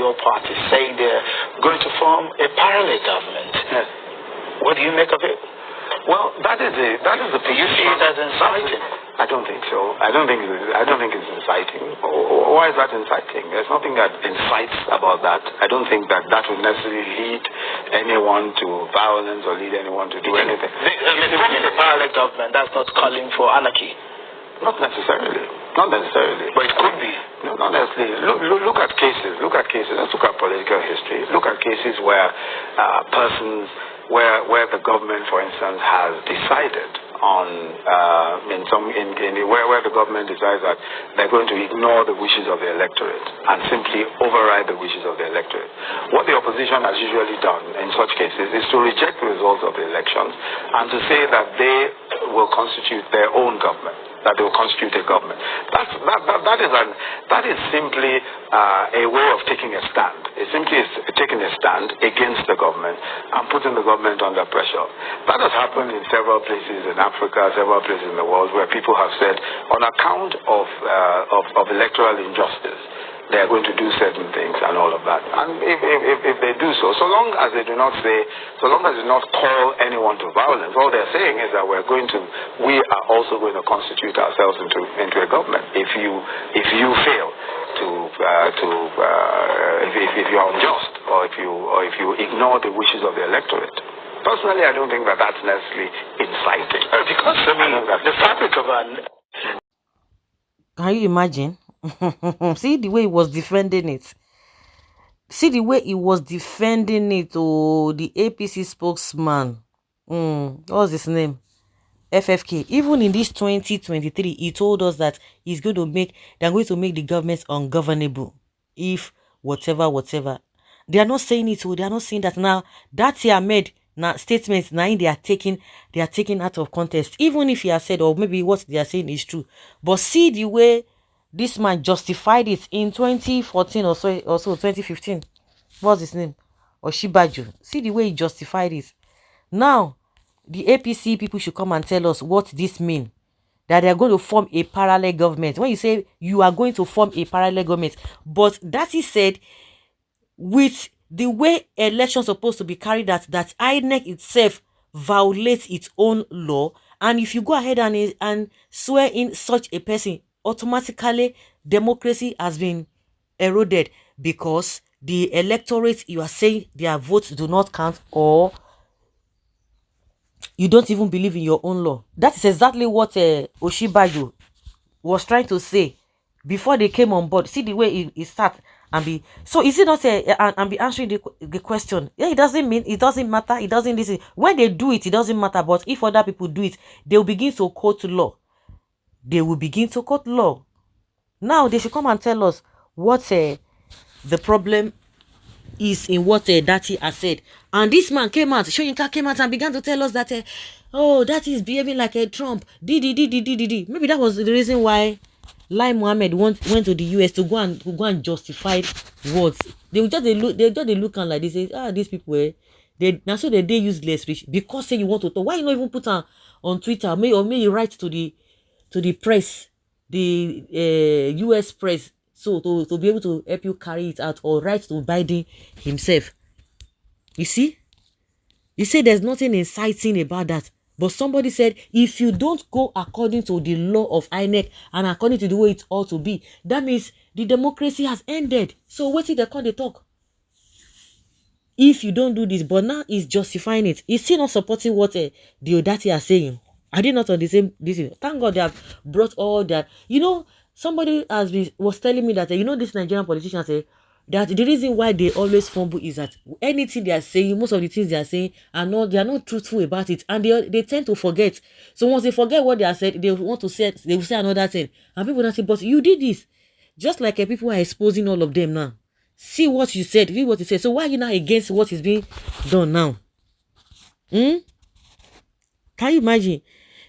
your party saying they're going to form a parallel government. Yes. What do you make of it? Well, that is the Do you see it as inciting? I don't think so. I don't think it's inciting. Why is that inciting? There's nothing that incites about that. I don't think that would necessarily lead anyone to violence or lead anyone to do anything. Forming a parallel government, that's not calling for anarchy. Not necessarily. Not necessarily. But it could be. No, not necessarily. Look at cases. Look at cases. Let's look at political history. Look at cases where persons, where the government, for instance, has decided on where the government decides that they're going to ignore the wishes of the electorate and simply override the wishes of the electorate. What the opposition has usually done in such cases is to reject the results of the elections and to say that they will constitute their own government, that they will constitute a government. That is simply a way of taking a stand. It simply is taking a stand against the government and putting the government under pressure. That has happened in several places in Africa, several places in the world, where people have said, on account of electoral injustice, they are going to do certain things and all of that. And if they do so, so long as they do not call anyone to violence, all they're saying is that we are also going to constitute ourselves into a government. If you fail if you are unjust or if you ignore the wishes of the electorate. Personally, I don't think that that's necessarily inciting. Because the fabric of Can you imagine? See the way he was defending it. See the way he was defending it. Oh, the APC spokesman. What was his name? FFK. Even in this 2023, he told us that they're going to make the government ungovernable if whatever. They are not saying it. So they are not saying that now. Datti Ahmed now statements now they are taking out of context. Even if he has said, or maybe what they are saying is true, but see the way this man justified it in 2014 or so 2015. What's his name? Osinbajo. See the way he justified it. Now, the APC people should come and tell us what this means. That they are going to form a parallel government. When you say you are going to form a parallel government, but that is said with the way elections are supposed to be carried out, that INEC itself violates its own law, and if you go ahead and swear in such a person, automatically democracy has been eroded because the electorate, you are saying their votes do not count, or you don't even believe in your own law. That is exactly what Osinbajo was trying to say before they came on board. See the way he start and be, so is it not and be answering the question? Yeah, it doesn't matter, it doesn't listen. When they do it, it doesn't matter, but if other people do it, they will begin to quote law. Now they should come and tell us what the problem is in what Datti has said. And this man came out, Shoyinka came out and began to tell us that that is behaving like a Trump. Maybe that was the reason why Lai Mohammed went to the US to go and justify words. They just look and like they say, these people they useless rich because say you want to talk. Why you not even put on Twitter? Or may you write to the press, the US press, so to be able to help you carry it out, or write to Biden himself. You see? You say there's nothing inciting about that. But somebody said, if you don't go according to the law of INEC and according to the way it ought to be, that means the democracy has ended. So what if they can't talk? If you don't do this, but now he's justifying it. He's still not supporting what the Datti are saying. Are they not on the same this? Thank God they have brought all that. You know, somebody was telling me that this Nigerian politician say that the reason why they always fumble is that anything they are saying, most of the things they are saying they are not truthful about it, and they tend to forget. So once they forget what they are said, they will say another thing, and people don't say, but you did this. Just like people are exposing all of them now. See what you said, read what you said. So why are you now against what is being done now? Can you imagine?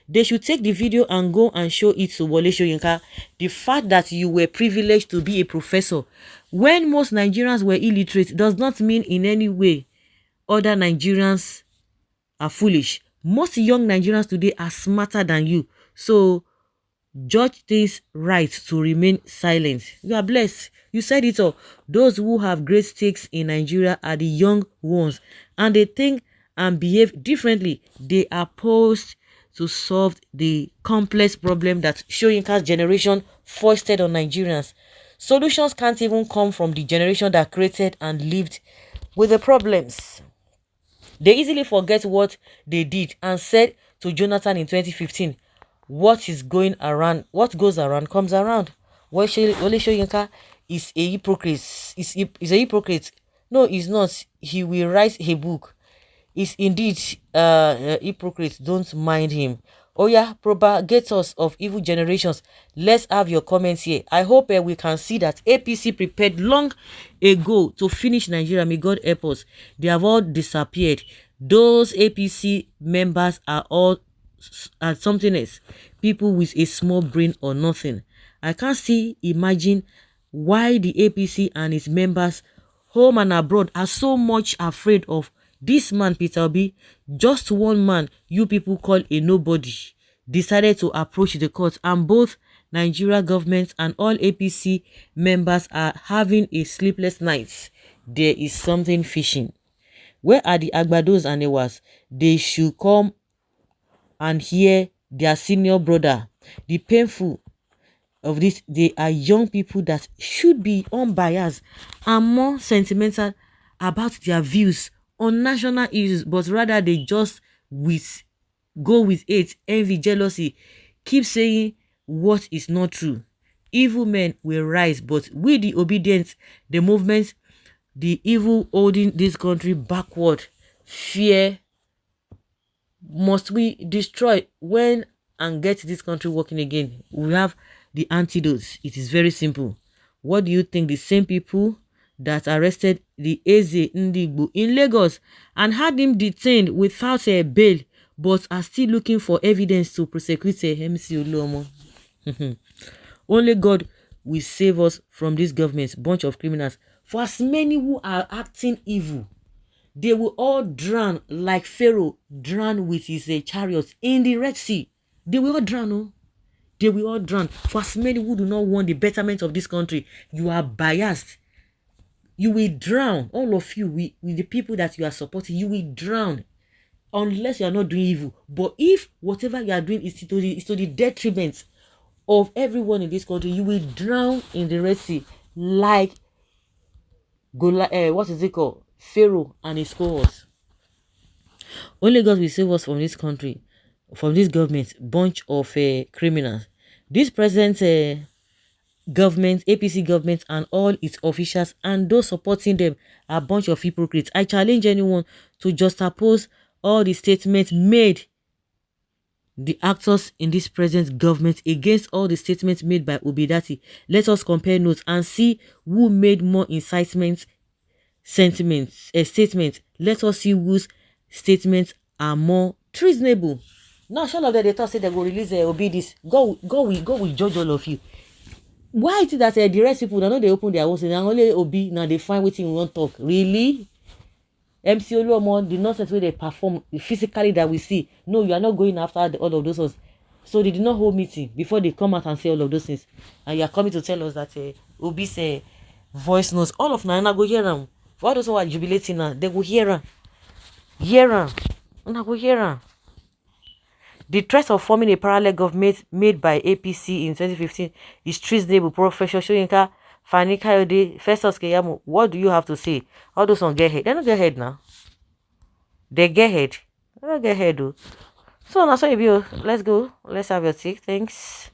They should take the video and go and show it to Wole Soyinka. The fact that you were privileged to be a professor when most Nigerians were illiterate does not mean in any way other Nigerians are foolish. Most young Nigerians today are smarter than you. So judge things right to remain silent. You are blessed. You said it all. Those who have great stakes in Nigeria are the young ones, and they think and behave differently. They are posed to solve the complex problem that Soyinka's generation foisted on Nigerians. Solutions can't even come from the generation that created and lived with the problems. They easily forget what they did and said to Jonathan in 2015, what what goes around comes around. Wole Soyinka is a hypocrite. Is a hypocrite. No, he's not. He will write a book. Is indeed a hypocrite. Don't mind him. Oh yeah, propagators of evil generations, let's have your comments here. I hope we can see that APC prepared long ago to finish Nigeria. May God help us. They have all disappeared. Those APC members are all something else. People with a small brain or nothing. I can't imagine why the APC and its members, home and abroad, are so much afraid of this man, Peter Obi. Just one man you people call a nobody decided to approach the court, and both Nigeria government and all APC members are having a sleepless night. There is something fishing. Where are the Agbados and Ewas? They should come and hear their senior brother. The painful of this, they are young people that should be unbiased and more sentimental about their views on national issues, but rather they just go with it, envy, jealousy, keep saying what is not true. Evil men will rise, but with the obedient, the movement, the evil holding this country backward, fear must we destroy when and get this country working again. We have the antidote. It is very simple. What do you think the same people that arrested the Eze Ndigbo in Lagos and had him detained without a bail, but are still looking for evidence to prosecute MC Oluomo? Only God will save us from this government, bunch of criminals. For as many who are acting evil, they will all drown like Pharaoh drowned with his chariots in the Red Sea. They will all drown, oh. They will all drown. For as many who do not want the betterment of this country, you are biased. You will drown. All of you, with the people that you are supporting, you will drown. Unless you are not doing evil. But if whatever you are doing is to the detriment of everyone in this country, you will drown in the Red Sea like what is it called? Pharaoh and his cohorts. Only God will save us from this country, from this government, bunch of criminals. This present government, APC government, and all its officials and those supporting them are a bunch of hypocrites. I challenge anyone to just oppose all the statements made, the actors in this present government, against all the statements made by Datti. Let us compare notes and see who made more incitement statements. Let us see whose statements are more treasonable. Now, all of them, they thought say they will release Obi this. God will judge all of you. Why is it that the rest people, they know they open their house and only Obi now they find what you want talk? Really? MC Oluomo, the nonsense where they perform physically that we see. No, you are not going after all of those ones. So they did not hold meeting before they come out and say all of those things. And you are coming to tell us that Obi's voice notes. All of Nana go hear them. For all those who are jubilating now, they will hear them. Hear them. And I go hear them. The threat of forming a parallel government made by APC in 2015 is treasonable. Professor Soyinka, Fani Kayode, Festus Keyamo, what do you have to say? All those on get head. They don't get head now. They get head. They don't get head though. So now, so let's go. Let's have your tea. Thanks.